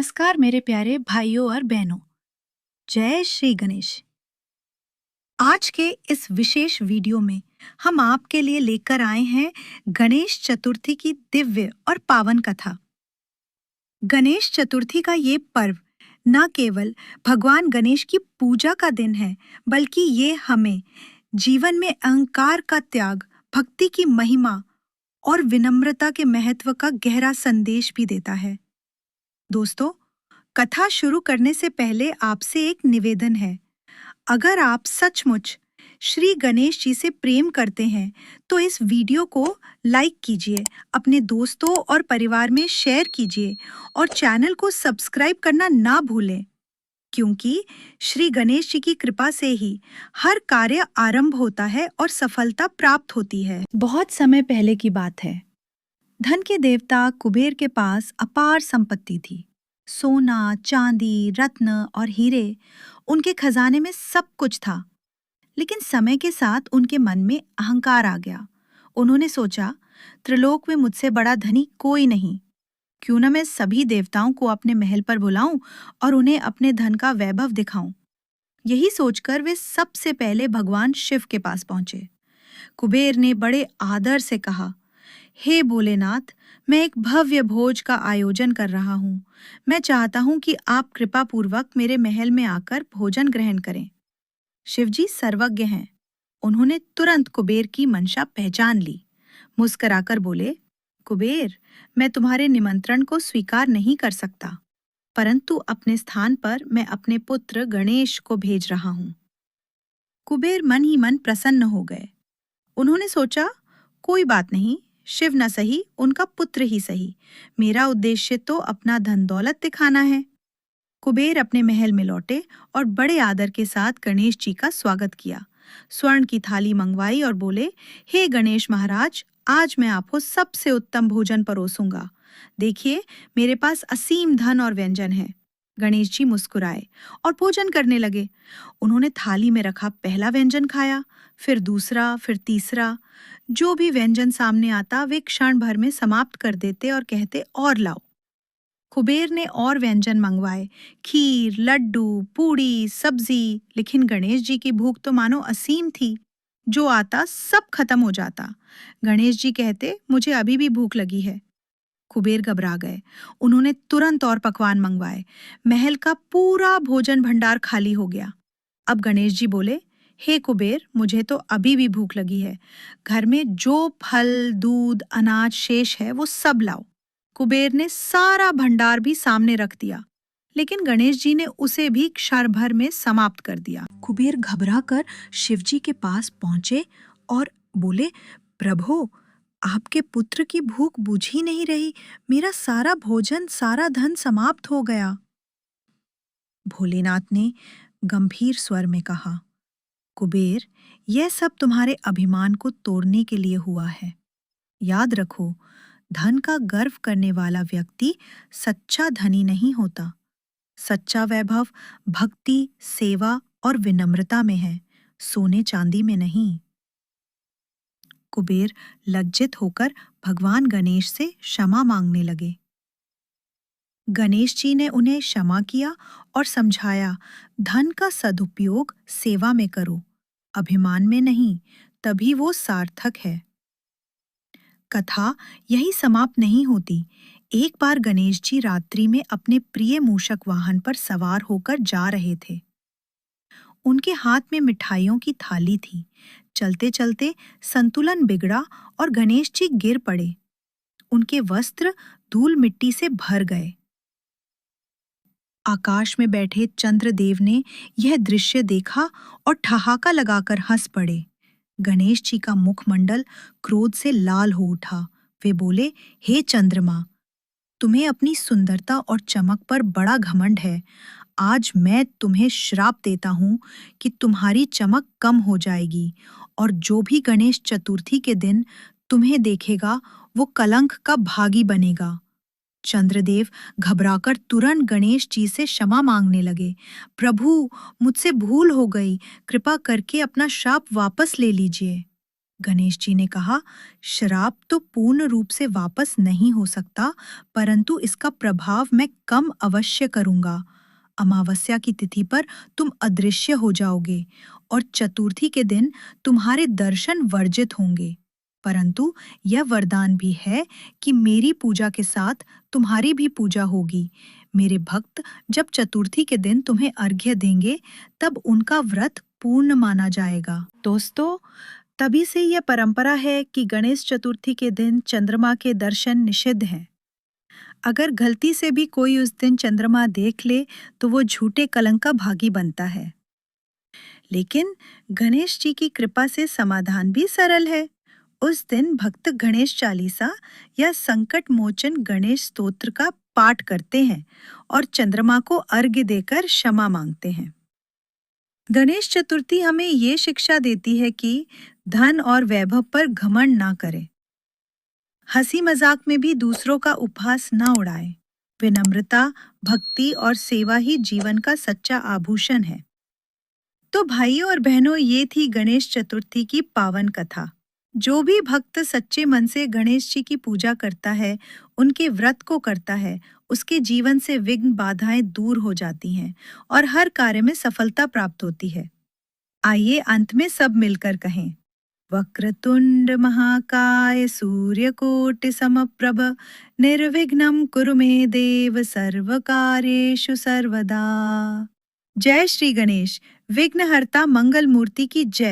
नमस्कार मेरे प्यारे भाइयों और बहनों। जय श्री गणेश। आज के इस विशेष वीडियो में हम आपके लिए लेकर आए हैं गणेश चतुर्थी की दिव्य और पावन कथा। गणेश चतुर्थी का ये पर्व न केवल भगवान गणेश की पूजा का दिन है, बल्कि ये हमें जीवन में अहंकार का त्याग, भक्ति की महिमा और विनम्रता के महत्व का गहरा संदेश भी देता है। दोस्तों, कथा शुरू करने से पहले आपसे एक निवेदन है। अगर आप सचमुच श्री गणेश जी से प्रेम करते हैं, तो इस वीडियो को लाइक कीजिए, अपने दोस्तों और परिवार में शेयर कीजिए और चैनल को सब्सक्राइब करना ना भूलें, क्योंकि श्री गणेश जी की कृपा से ही हर कार्य आरंभ होता है और सफलता प्राप्त होती है। बहुत समय पहले की बात है। धन के देवता कुबेर के पास अपार संपत्ति थी। सोना, चांदी, रत्न और हीरे उनके खजाने में सब कुछ था। लेकिन समय के साथ उनके मन में अहंकार आ गया। उन्होंने सोचा, त्रिलोक में मुझसे बड़ा धनी कोई नहीं। क्यों न मैं सभी देवताओं को अपने महल पर बुलाऊं और उन्हें अपने धन का वैभव दिखाऊं। यही सोचकर वे सबसे पहले भगवान शिव के पास पहुंचे। कुबेर ने बड़े आदर से कहा, हे भोलेनाथ, मैं एक भव्य भोज का आयोजन कर रहा हूँ। मैं चाहता हूँ कि आप कृपा पूर्वक मेरे महल में आकर भोजन ग्रहण करें। शिवजी सर्वज्ञ हैं। उन्होंने तुरंत कुबेर की मंशा पहचान ली। मुस्कुराकर बोले, कुबेर, मैं तुम्हारे निमंत्रण को स्वीकार नहीं कर सकता, परंतु अपने स्थान पर मैं अपने पुत्र गणेश को भेज रहा हूँ। कुबेर मन ही मन प्रसन्न हो गए। उन्होंने सोचा, कोई बात नहीं, शिव न सही, उनका पुत्र ही सही। मेरा उद्देश्य तो अपना धन दौलत दिखाना है। कुबेर अपने महल में लौटे और बड़े आदर के साथ गणेश जी का स्वागत किया। स्वर्ण की थाली मंगवाई और बोले, हे गणेश महाराज, आज मैं आपको सबसे उत्तम भोजन परोसूंगा। देखिए, मेरे पास असीम धन और व्यंजन है। गणेश जी मुस्कुराए और भोजन करने लगे। उन्होंने थाली में रखा पहला व्यंजन खाया, फिर दूसरा, फिर तीसरा। जो भी व्यंजन सामने आता वे क्षण भर में समाप्त कर देते और कहते, और लाओ। कुबेर ने और व्यंजन मंगवाए, खीर, लड्डू, पूड़ी, सब्जी। लेकिन गणेश जी की भूख तो मानो असीम थी। जो आता सब खत्म हो जाता। गणेश जी कहते, मुझे अभी भी भूख लगी है। कुबेर घबरा गए। उन्होंने तुरंत और पकवान मंगवाए। महल का पूरा भोजन भंडार खाली हो गया। अब गणेश जी बोले, हे कुबेर, मुझे तो अभी भी भूख लगी है। घर में जो फल, दूध, अनाज शेष है वो सब लाओ। कुबेर ने सारा भंडार भी सामने रख दिया, लेकिन गणेश जी ने उसे भी क्षण भर में समाप्त कर दिया। कुबेर घबराकर शिवजी के पास पहुंचे और बोले, प्रभु, आपके पुत्र की भूख बुझ ही नहीं रही। मेरा सारा भोजन, सारा धन समाप्त हो गया। भोलेनाथ ने गंभीर स्वर में कहा, कुबेर, यह सब तुम्हारे अभिमान को तोड़ने के लिए हुआ है। याद रखो, धन का गर्व करने वाला व्यक्ति सच्चा धनी नहीं होता। सच्चा वैभव भक्ति, सेवा और विनम्रता में है, सोने चांदी में नहीं। कुबेर लज्जित होकर भगवान गणेश से क्षमा मांगने लगे। गणेश जी ने उन्हें क्षमा किया और समझाया, धन का सदुपयोग सेवा में करो, अभिमान में नहीं, तभी वो सार्थक है। कथा यही समाप्त नहीं होती। एक बार गणेश जी रात्रि में अपने प्रिय मूषक वाहन पर सवार होकर जा रहे थे। उनके हाथ में मिठाइयों की थाली थी। चलते चलते संतुलन बिगड़ा और गणेश जी गिर पड़े। उनके वस्त्र धूल मिट्टी से भर गए। आकाश में बैठे चंद्रदेव ने यह दृश्य देखा और ठहाका लगाकर हंस पड़े। गणेश जी का मुखमंडल क्रोध से लाल हो उठा। वे बोले, हे चंद्रमा, तुम्हें अपनी सुंदरता और चमक पर बड़ा घमंड है। आज मैं तुम्हें श्राप देता हूँ कि तुम्हारी चमक कम हो जाएगी और जो भी गणेश चतुर्थी के दिन तुम्हें देखेगा वो कलंक का भागी बनेगा। चंद्रदेव घबराकर तुरंत गणेश जी से क्षमा मांगने लगे। प्रभु, मुझसे भूल हो गई, कृपा करके अपना श्राप वापस ले लीजिए। गणेश जी ने कहा, श्राप तो पूर्ण रूप से वापस नहीं हो सकता, परंतु इसका प्रभाव मैं कम अवश्य करूंगा। अमावस्या की तिथि पर तुम अदृश्य हो जाओगे और चतुर्थी के दिन तुम्हारे दर्शन वर्जित होंगे। परंतु यह वरदान भी है कि मेरी पूजा के साथ तुम्हारी भी पूजा होगी। मेरे भक्त जब चतुर्थी के दिन तुम्हें अर्घ्य देंगे, तब उनका व्रत पूर्ण माना जाएगा। दोस्तों, तभी से यह परंपरा है कि गणेश चतुर्थी के दिन चंद्रमा के दर्शन निषिद्ध हैं। अगर गलती से भी कोई उस दिन चंद्रमा देख ले तो वो झूठे कलंक का भागी बनता है। लेकिन गणेश जी की कृपा से समाधान भी सरल है। उस दिन भक्त गणेश चालीसा या संकट मोचन गणेश स्तोत्र का पाठ करते हैं और चंद्रमा को अर्घ्य देकर क्षमा मांगते हैं। गणेश चतुर्थी हमें ये शिक्षा देती है कि धन और वैभव पर घमंड ना करें। हंसी मजाक में भी दूसरों का उपहास ना उड़ाएं। विनम्रता, भक्ति और सेवा ही जीवन का सच्चा आभूषण है। तो भाइयों और बहनों, ये थी गणेश चतुर्थी की पावन कथा। जो भी भक्त सच्चे मन से गणेश जी की पूजा करता है, उनके व्रत को करता है, उसके जीवन से विघ्न बाधाएं दूर हो जाती हैं और हर कार्य में सफलता प्राप्त होती है। आइए अंत में सब मिलकर कहें, वक्रतुंड महाकाय सूर्यकोटि समप्रभ निर्विघ्नं कुरु मे देव सर्वकार्येषु सर्वदा। जय श्री गणेश, विघ्नहर्ता मंगल मूर्ति की जय।